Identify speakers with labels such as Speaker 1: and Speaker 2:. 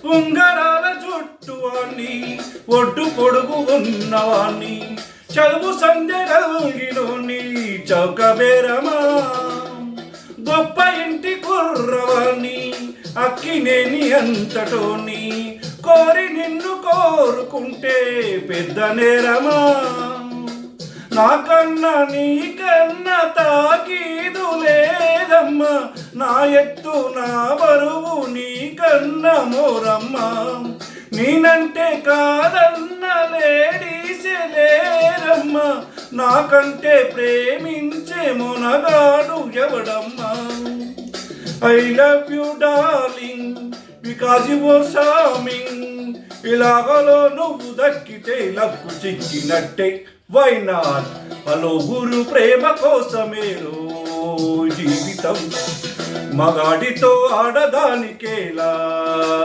Speaker 1: ఉంగరాల జుట్టువాణ్ణి ఒడ్డు పొడుగు ఉన్నవాణ్ణి చదువు సంధ్యలోని చౌక బేరమా గొప్ప ఇంటి కుర్రవాణ్ణి అక్కినేని అంతటోని కోరి నిన్ను కోరుకుంటే పెద్ద నేరమా నాకన్నా నీకన్నా తాకీదు లేదమ్మా నా ఎత్తు నా బరువు నీకన్నా మోరమ్మా నేనంటే కాదన్న లేడీసే లేరమ్మా నాకంటే ప్రేమించే మొనగాడు ఎవడమ్మా I love you darling because you are charming ఇలాగలో నువ్వు దక్కితే లక్కు చిక్కినట్టే వై నాట్ హలో గురు ప్రేమ కోసమేరో జీవితం మగాడితో ఆడదానికేలా